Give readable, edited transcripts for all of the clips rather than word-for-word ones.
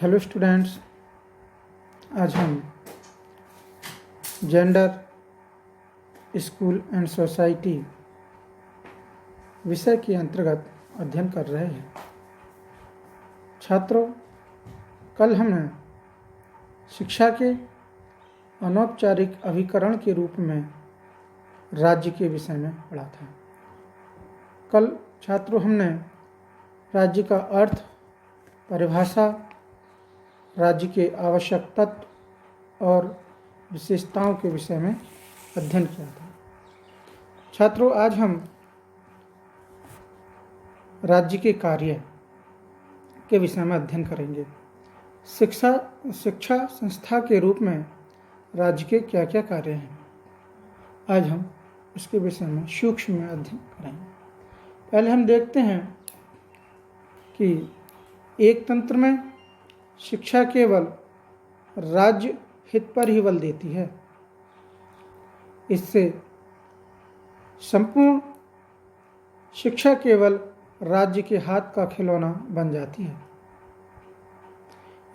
Hello students, आज हम gender, school and society विषय के अंतर्गत अध्ययन कर रहे हैं। छात्रों, कल हमने शिक्षा के अनौपचारिक अभिकरण के रूप में राज्य के विषय में पढ़ा था। कल छात्रों हमने राज्य का अर्थ, परिभाषा, राज्य के आवश्यक तत्व और विशेषताओं के विषय में अध्ययन किया था। छात्रों, आज हम राज्य के कार्य के विषय में अध्ययन करेंगे। शिक्षा संस्था के रूप में राज्य के क्या क्या कार्य हैं, आज हम उसके विषय में सूक्ष्म में अध्ययन करेंगे। पहले हम देखते हैं कि एक तंत्र में शिक्षा केवल राज्य हित पर ही बल देती है। इससे संपूर्ण शिक्षा केवल राज्य के हाथ का खिलौना बन जाती है।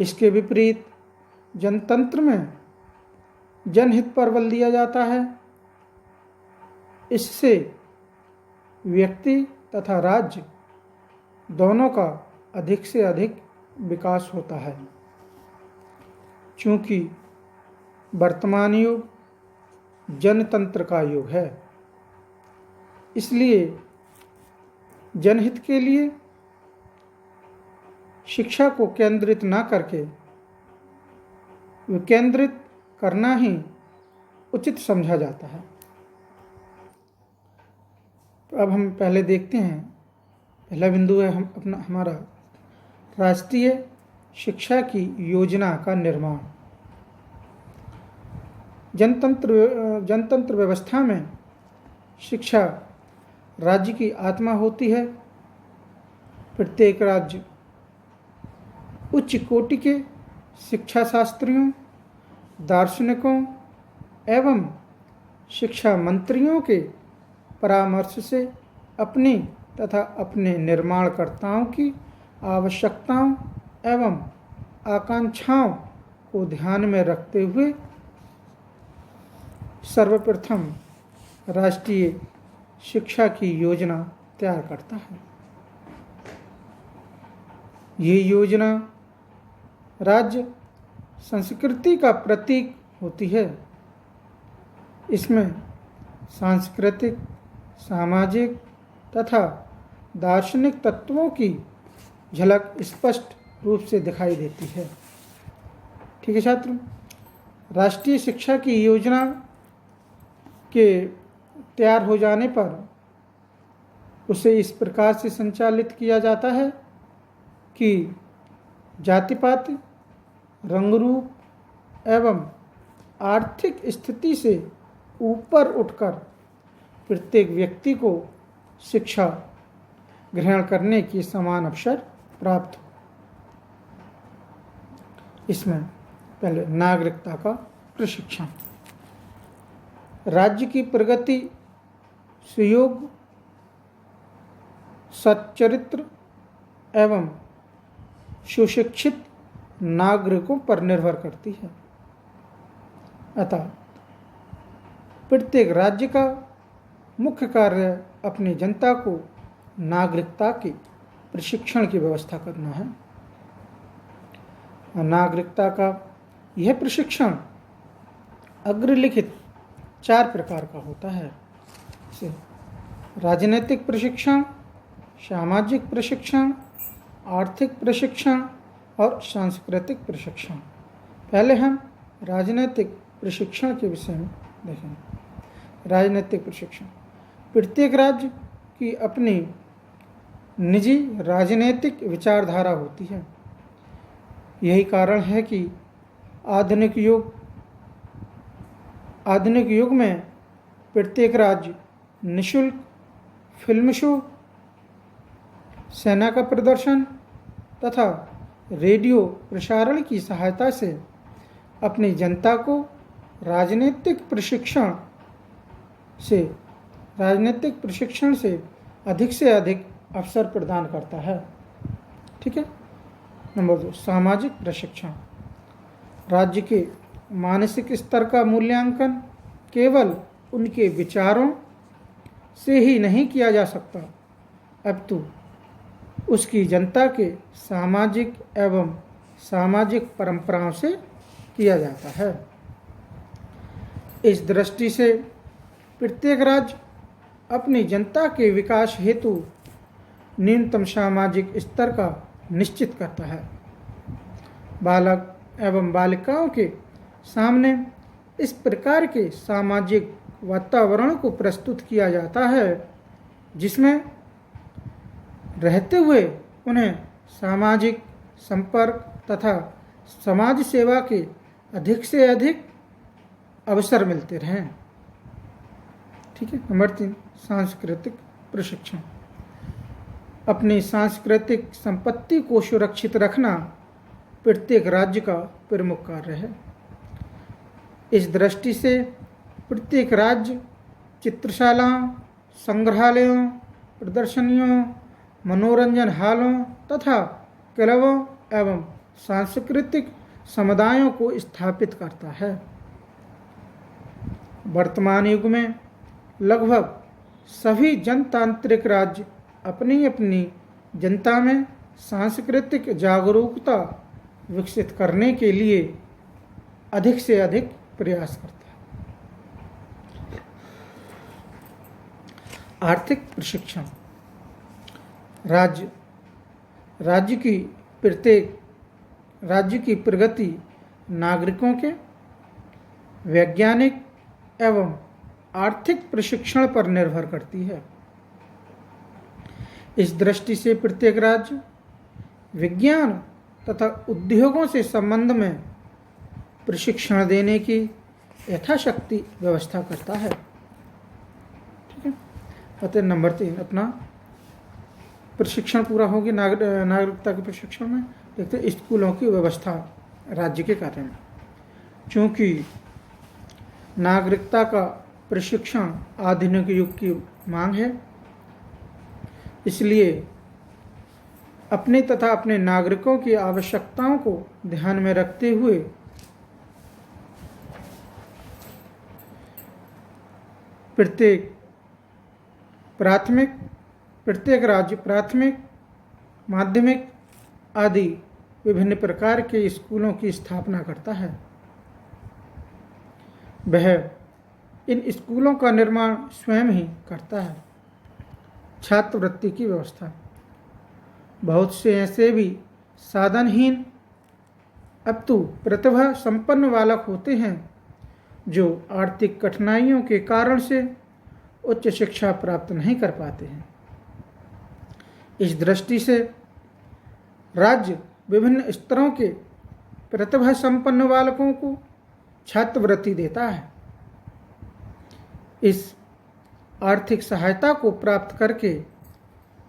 इसके विपरीत जनतंत्र में जनहित पर बल दिया जाता है। इससे व्यक्ति तथा राज्य दोनों का अधिक से अधिक विकास होता है। चूंकि वर्तमान युग जनतंत्र का युग है, इसलिए जनहित के लिए शिक्षा को केंद्रित ना करके विकेंद्रित करना ही उचित समझा जाता है। तो अब हम पहले देखते हैं, पहला बिंदु है हमारा राष्ट्रीय शिक्षा की योजना का निर्माण। जनतंत्र व्यवस्था में शिक्षा राज्य की आत्मा होती है। प्रत्येक राज्य उच्च कोटि के शिक्षा शास्त्रियों, दार्शनिकों एवं शिक्षा मंत्रियों के परामर्श से अपनी तथा अपने निर्माणकर्ताओं की आवश्यकताओं एवं आकांक्षाओं को ध्यान में रखते हुए सर्वप्रथम राष्ट्रीय शिक्षा की योजना तैयार करता है। ये योजना राज्य संस्कृति का प्रतीक होती है। इसमें सांस्कृतिक, सामाजिक तथा दार्शनिक तत्वों की झलक स्पष्ट रूप से दिखाई देती है। ठीक है छात्र, राष्ट्रीय शिक्षा की योजना के तैयार हो जाने पर उसे इस प्रकार से संचालित किया जाता है कि जाति-पाति, रंग रूप एवं आर्थिक स्थिति से ऊपर उठकर प्रत्येक व्यक्ति को शिक्षा ग्रहण करने की समान अवसर प्राप्त हो। इसमें पहले नागरिकता का प्रशिक्षण। राज्य की प्रगति सुयोग्य, सच्चरित्र एवं सुशिक्षित नागरिकों पर निर्भर करती है। अतः प्रत्येक राज्य का मुख्य कार्य अपनी जनता को नागरिकता के प्रशिक्षण की व्यवस्था करना है। नागरिकता का यह प्रशिक्षण अग्रलिखित 4 प्रकार का होता है। जैसे राजनीतिक प्रशिक्षण, सामाजिक प्रशिक्षण, आर्थिक प्रशिक्षण और सांस्कृतिक प्रशिक्षण। पहले हम राजनीतिक प्रशिक्षण के विषय में देखेंगे। राजनीतिक प्रशिक्षण, प्रत्येक राज्य की अपनी निजी राजनीतिक विचारधारा होती है। यही कारण है कि आधुनिक युग में प्रत्येक राज्य निःशुल्क फिल्म शो, सेना का प्रदर्शन तथा रेडियो प्रसारण की सहायता से अपनी जनता को राजनीतिक प्रशिक्षण से अधिक अवसर प्रदान करता है। ठीक है। नंबर 2, सामाजिक प्रशिक्षण। राज्य के मानसिक स्तर का मूल्यांकन केवल उनके विचारों से ही नहीं किया जा सकता, अपितु उसकी जनता के सामाजिक एवं सामाजिक परंपराओं से किया जाता है। इस दृष्टि से प्रत्येक राज्य अपनी जनता के विकास हेतु न्यूनतम सामाजिक स्तर का निश्चित करता है। बालक एवं बालिकाओं के सामने इस प्रकार के सामाजिक वातावरण को प्रस्तुत किया जाता है जिसमें रहते हुए उन्हें सामाजिक संपर्क तथा समाज सेवा के अधिक से अधिक अवसर मिलते रहें। ठीक है। नंबर 3, सांस्कृतिक प्रशिक्षण। अपनी सांस्कृतिक संपत्ति को सुरक्षित रखना प्रत्येक राज्य का प्रमुख कार्य है। इस दृष्टि से प्रत्येक राज्य चित्रशालाओं, संग्रहालयों, प्रदर्शनियों, मनोरंजन हॉलों तथा क्लबों एवं सांस्कृतिक समुदायों को स्थापित करता है। वर्तमान युग में लगभग सभी जनतांत्रिक राज्य अपनी अपनी जनता में सांस्कृतिक जागरूकता विकसित करने के लिए अधिक से अधिक प्रयास करता है। आर्थिक प्रशिक्षण। राज्य की प्रगति नागरिकों के वैज्ञानिक एवं आर्थिक प्रशिक्षण पर निर्भर करती है। इस दृष्टि से प्रत्येक राज्य विज्ञान तथा उद्योगों से संबंध में प्रशिक्षण देने की यथाशक्ति व्यवस्था करता है। ठीक है। अतः नंबर 3 अपना प्रशिक्षण पूरा हो गया। नागरिकता के प्रशिक्षण में देखते हैं स्कूलों की व्यवस्था राज्य के कार्य में। चूँकि नागरिकता का प्रशिक्षण आधुनिक युग की मांग है, इसलिए अपने तथा अपने नागरिकों की आवश्यकताओं को ध्यान में रखते हुए प्रत्येक राज्य प्राथमिक, माध्यमिक आदि विभिन्न प्रकार के स्कूलों की स्थापना करता है। वह इन स्कूलों का निर्माण स्वयं ही करता है। छात्रवृत्ति की व्यवस्था। बहुत से ऐसे भी साधनहीन अपितु प्रतिभा संपन्न बालक होते हैं जो आर्थिक कठिनाइयों के कारण से उच्च शिक्षा प्राप्त नहीं कर पाते हैं। इस दृष्टि से राज्य विभिन्न स्तरों के प्रतिभा संपन्न बालकों को छात्रवृत्ति देता है। इस आर्थिक सहायता को प्राप्त करके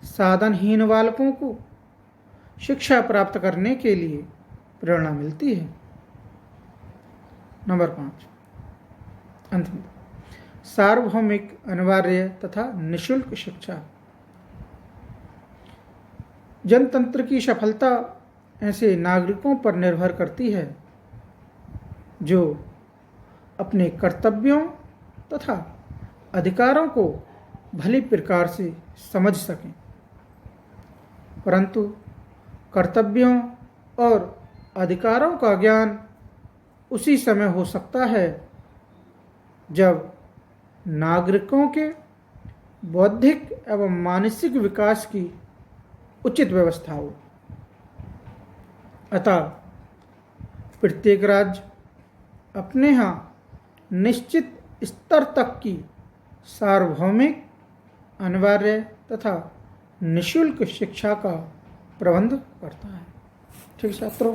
साधनहीन बालकों को शिक्षा प्राप्त करने के लिए प्रेरणा मिलती है। नंबर 5 अंत में सार्वभौमिक, अनिवार्य तथा निःशुल्क शिक्षा। जनतंत्र की सफलता ऐसे नागरिकों पर निर्भर करती है जो अपने कर्तव्यों तथा अधिकारों को भली प्रकार से समझ सकें, परंतु कर्तव्यों और अधिकारों का ज्ञान उसी समय हो सकता है जब नागरिकों के बौद्धिक एवं मानसिक विकास की उचित व्यवस्था हो। अतः प्रत्येक राज्य अपने यहाँ निश्चित स्तर तक की सार्वभौमिक, अनिवार्य तथा निःशुल्क शिक्षा का प्रबंध करता है। ठीक छात्रों।